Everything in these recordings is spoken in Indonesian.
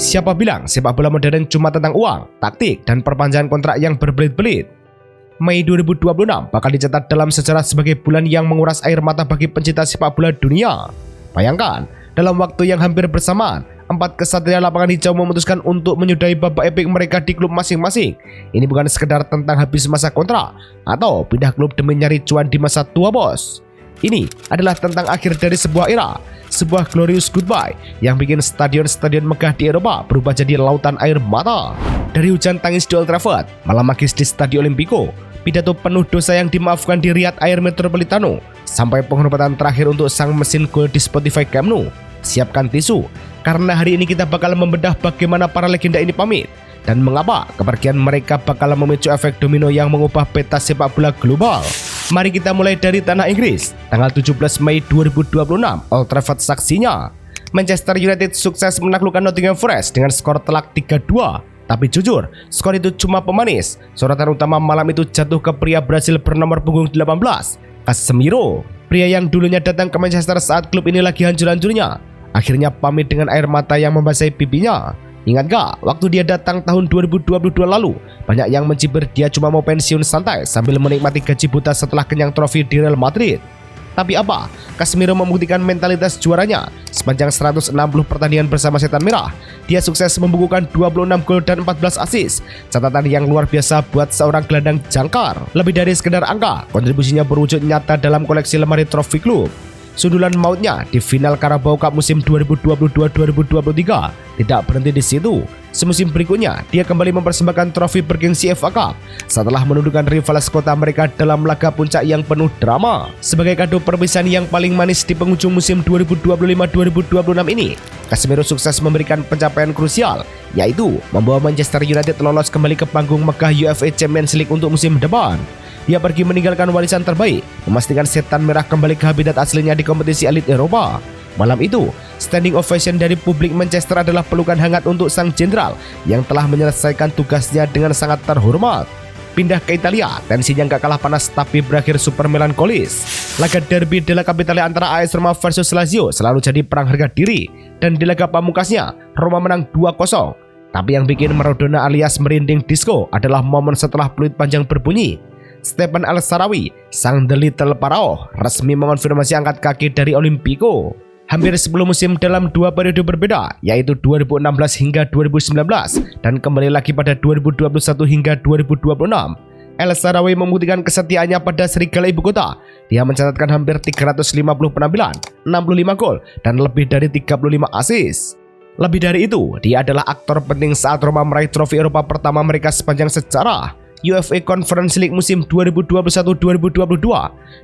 Siapa bilang sepak bola modern cuma tentang uang, taktik, dan perpanjangan kontrak yang berbelit-belit? Mei 2026 bakal dicatat dalam sejarah sebagai bulan yang menguras air mata bagi pencinta sepak bola dunia. Bayangkan, dalam waktu yang hampir bersamaan, 4 kesatria lapangan hijau memutuskan untuk menyudahi babak epik mereka di klub masing-masing. Ini bukan sekedar tentang habis masa kontrak atau pindah klub demi nyari cuan di masa tua, bos. Ini adalah tentang akhir dari sebuah era, sebuah glorious goodbye yang bikin stadion-stadion megah di Eropa berubah jadi lautan air mata. Dari hujan tangis di Old Trafford, malam magis di Stadio Olimpico, pidato penuh dosa yang dimaafkan di Riyadh Air Metropolitano, sampai penghormatan terakhir untuk sang mesin gol di Spotify Camp Nou. Siapkan tisu, karena hari ini kita bakal membedah bagaimana para legenda ini pamit dan mengapa kepergian mereka bakal memicu efek domino yang mengubah peta sepak bola global. Mari kita mulai dari tanah Inggris. Tanggal 17 Mei 2026, Old Trafford saksinya. Manchester United sukses menaklukkan Nottingham Forest dengan skor telak 3-2. Tapi jujur, skor itu cuma pemanis. Sorotan utama malam itu jatuh ke pria Brasil bernomor punggung 18, Casemiro. Pria yang dulunya datang ke Manchester saat klub ini lagi hancur-hancurnya, akhirnya pamit dengan air mata yang membasahi pipinya. Ingat gak, waktu dia datang tahun 2022 lalu, banyak yang mencibir dia cuma mau pensiun santai sambil menikmati gaji buta setelah kenyang trofi di Real Madrid. Tapi apa? Casemiro membuktikan mentalitas juaranya. Sepanjang 160 pertandingan bersama Setan Merah, dia sukses membukukan 26 gol dan 14 assist. Catatan yang luar biasa buat seorang gelandang jangkar. Lebih dari sekedar angka, kontribusinya berwujud nyata dalam koleksi lemari trofi klub. Sundulan mautnya di final Carabao Cup musim 2022-2023 tidak berhenti di situ. Semusim berikutnya, dia kembali mempersembahkan trofi bergengsi FA Cup setelah menundukkan rival sekota mereka dalam laga puncak yang penuh drama. Sebagai kado perpisahan yang paling manis di penghujung musim 2025-2026 ini, Casemiro sukses memberikan pencapaian krusial, yaitu membawa Manchester United lolos kembali ke panggung megah UEFA Champions League untuk musim depan. Dia pergi meninggalkan warisan terbaik, memastikan Setan Merah kembali ke habitat aslinya di kompetisi elit Eropa. Malam itu, standing ovation dari publik Manchester adalah pelukan hangat untuk sang jenderal yang telah menyelesaikan tugasnya dengan sangat terhormat. Pindah ke Italia, tensinya gak kalah panas tapi berakhir super melankolis. Laga derby della Capitale antara AS Roma versus Lazio selalu jadi perang harga diri, dan di laga pamungkasnya, Roma menang 2-0. Tapi yang bikin Maradona alias merinding disco adalah momen setelah peluit panjang berbunyi. Stephen El-Shaarawy, sang The Little Pharaoh, resmi mengonfirmasi angkat kaki dari Olimpico. Hampir 10 musim dalam 2 periode berbeda, yaitu 2016 hingga 2019, dan kembali lagi pada 2021 hingga 2026. El-Shaarawy membuktikan kesetiaannya pada Serigala Ibu Kota. Dia mencatatkan hampir 350 penampilan, 65 gol, dan lebih dari 35 assist. Lebih dari itu, dia adalah aktor penting saat Roma meraih trofi Eropa pertama mereka sepanjang sejarah. UEFA Conference League musim 2021-2022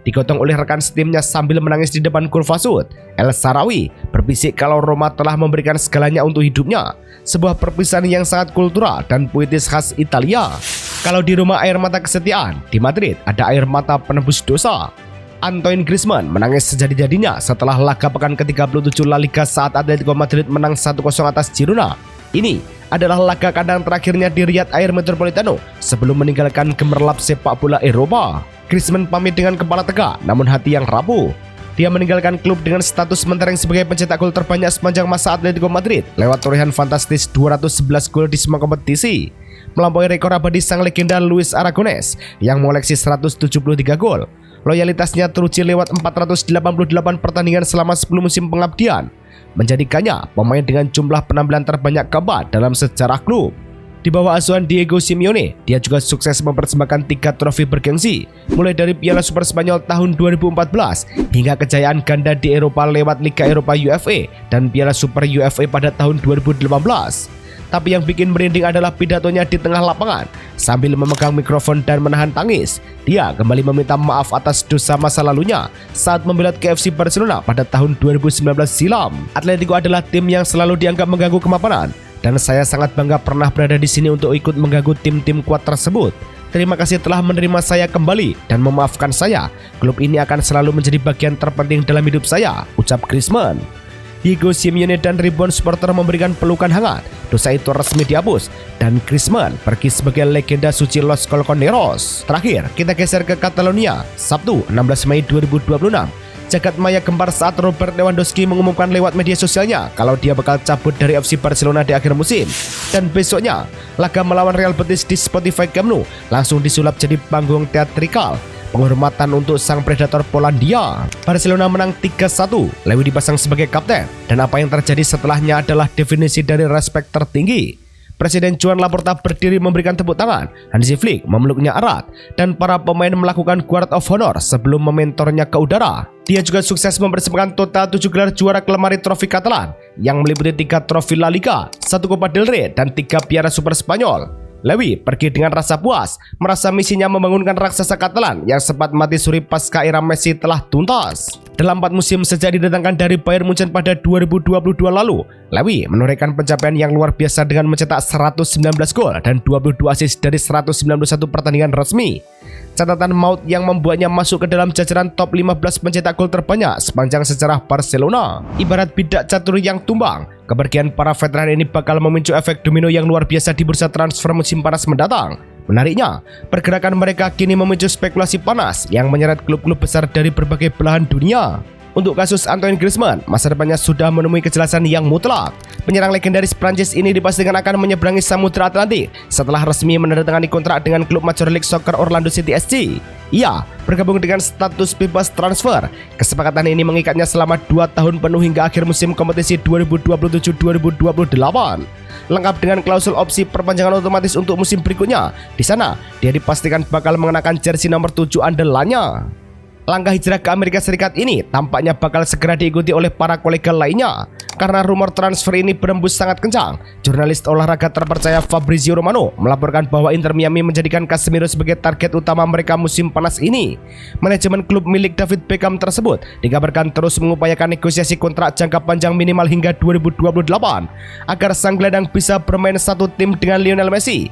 digotong oleh rekan setimnya sambil menangis di depan kurva sud. El-Shaarawy berbisik kalau Roma telah memberikan segalanya untuk hidupnya, sebuah perpisahan yang sangat kultural dan puitis khas Italia. Kalau di Roma air mata kesetiaan, di Madrid ada air mata penebus dosa. Antoine Griezmann menangis sejadi-jadinya setelah laga pekan ke-37 La Liga saat Atletico Madrid menang 1-0 atas Girona. Ini adalah laga kandang terakhirnya di Riyadh Air Metropolitano sebelum meninggalkan gemerlap sepak bola Eropa. Griezmann pamit dengan kepala tegak namun hati yang rapuh. Dia meninggalkan klub dengan status mentereng sebagai pencetak gol terbanyak sepanjang masa Atletico Madrid lewat torehan fantastis 211 gol di semua kompetisi, melampaui rekor abadi sang legenda Luis Aragonés yang mengoleksi 173 gol. Loyalitasnya teruji lewat 488 pertandingan selama 10 musim pengabdian, menjadikannya pemain dengan jumlah penampilan terbanyak keempat dalam sejarah klub. Di bawah asuhan Diego Simeone, dia juga sukses mempersembahkan 3 trofi bergengsi, mulai dari Piala Super Spanyol tahun 2014 hingga kejayaan ganda di Eropa lewat Liga Eropa UEFA dan Piala Super UEFA pada tahun 2018. Tapi yang bikin merinding adalah pidatonya di tengah lapangan. Sambil memegang mikrofon dan menahan tangis, dia kembali meminta maaf atas dosa masa lalunya saat membela KFC Barcelona pada tahun 2019 silam. Atletico adalah tim yang selalu dianggap mengganggu kemapanan, dan saya sangat bangga pernah berada di sini untuk ikut mengganggu tim-tim kuat tersebut. Terima kasih telah menerima saya kembali dan memaafkan saya. Klub ini akan selalu menjadi bagian terpenting dalam hidup saya, ucap Griezmann. Diego Simeone dan ribuan supporter memberikan pelukan hangat. Dosa itu resmi dihapus dan Griezmann pergi sebagai legenda suci Los Colchoneros. Terakhir, kita geser ke Catalonia. Sabtu 16 Mei 2026, Jagat maya gempar saat Robert Lewandowski mengumumkan lewat media sosialnya kalau dia bakal cabut dari FC Barcelona di akhir musim. Dan besoknya, laga melawan Real Betis di Spotify Camp Nou langsung disulap jadi panggung teatrikal penghormatan untuk sang predator Polandia. Barcelona menang 3-1, Lewy dipasang sebagai kapten, dan apa yang terjadi setelahnya adalah definisi dari respek tertinggi. Presiden Joan Laporta berdiri memberikan tepuk tangan, Hansi Flick memeluknya erat, dan para pemain melakukan guard of honor sebelum mementornya ke udara. Dia juga sukses mempersembahkan total 7 gelar juara ke lemari trofi Catalan yang meliputi 3 trofi La Liga, 1 Copa del Rey, dan 3 Piala Super Spanyol. Lewy pergi dengan rasa puas, merasa misinya membangunkan raksasa Catalan yang sempat mati suri pasca era Messi telah tuntas. Dalam 4 musim sejak didatangkan dari Bayern Munchen pada 2022 lalu, Lewy menorehkan pencapaian yang luar biasa dengan mencetak 119 gol dan 22 assist dari 191 pertandingan resmi. Catatan maut yang membuatnya masuk ke dalam jajaran top 15 pencetak gol terbanyak sepanjang sejarah Barcelona. Ibarat bidak catur yang tumbang, kepergian para veteran ini bakal memicu efek domino yang luar biasa di bursa transfer musim panas mendatang. Menariknya, pergerakan mereka kini memicu spekulasi panas yang menyeret klub-klub besar dari berbagai belahan dunia. Untuk kasus Antoine Griezmann, masa depannya sudah menemui kejelasan yang mutlak. Penyerang legendaris Prancis ini dipastikan akan menyeberangi Samudra Atlantik setelah resmi menandatangani kontrak dengan klub Major League Soccer Orlando City SC. Ia bergabung dengan status bebas transfer. Kesepakatan ini mengikatnya selama 2 tahun penuh hingga akhir musim kompetisi 2027-2028. Lengkap dengan klausul opsi perpanjangan otomatis untuk musim berikutnya. Di sana, dia dipastikan bakal mengenakan jersey nomor 7 andalannya. Langkah hijrah ke Amerika Serikat ini tampaknya bakal segera diikuti oleh para kolega lainnya. Karena rumor transfer ini berembus sangat kencang, jurnalis olahraga terpercaya Fabrizio Romano melaporkan bahwa Inter Miami menjadikan Casemiro sebagai target utama mereka musim panas ini. Manajemen klub milik David Beckham tersebut dikabarkan terus mengupayakan negosiasi kontrak jangka panjang minimal hingga 2028 agar sang gelandang bisa bermain satu tim dengan Lionel Messi.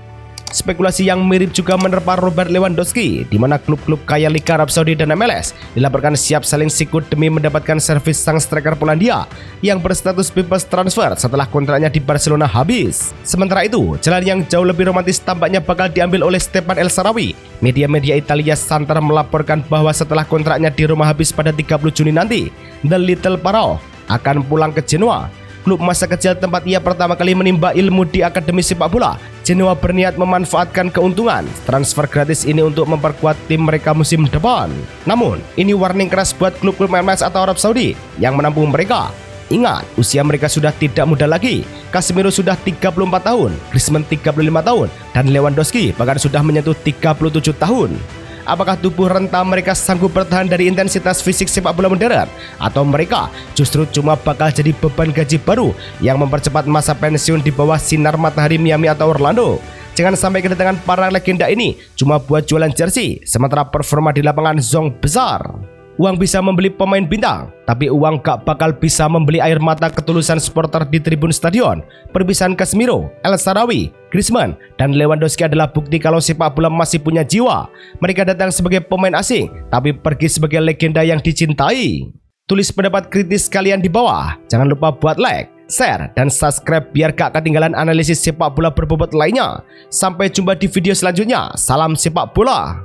Spekulasi yang mirip juga menerpa Robert Lewandowski, di mana klub-klub kaya Liga Arab Saudi dan MLS dilaporkan siap saling sikut demi mendapatkan servis sang striker Polandia yang berstatus bebas transfer setelah kontraknya di Barcelona habis. Sementara itu, jalan yang jauh lebih romantis tampaknya bakal diambil oleh Stefan El Shaarawy. Media-media Italia santer melaporkan bahwa setelah kontraknya di Roma habis pada 30 Juni nanti, The Little Pharaoh akan pulang ke Genoa, klub masa kecil tempat ia pertama kali menimba ilmu di akademi sepak bola. Genoa berniat memanfaatkan keuntungan transfer gratis ini untuk memperkuat tim mereka musim depan. Namun, ini warning keras buat klub-klub MLS atau Arab Saudi yang menampung mereka. Ingat, usia mereka sudah tidak muda lagi. Casemiro sudah 34 tahun, Griezmann 35 tahun, dan Lewandowski bahkan sudah menyentuh 37 tahun. Apakah tubuh renta mereka sanggup bertahan dari intensitas fisik sepak bola modern? Atau mereka justru cuma bakal jadi beban gaji baru yang mempercepat masa pensiun di bawah sinar matahari Miami atau Orlando? Jangan sampai kedatangan para legenda ini cuma buat jualan jersey, sementara performa di lapangan zong besar. Uang bisa membeli pemain bintang, tapi uang gak bakal bisa membeli air mata ketulusan supporter di tribun stadion. Perpisahan Casemiro, El Shaarawy, Griezmann, dan Lewandowski adalah bukti kalau sepak bola masih punya jiwa. Mereka datang sebagai pemain asing, tapi pergi sebagai legenda yang dicintai. Tulis pendapat kritis kalian di bawah. Jangan lupa buat like, share, dan subscribe biar gak ketinggalan analisis sepak bola berbobot lainnya. Sampai jumpa di video selanjutnya. Salam sepak bola.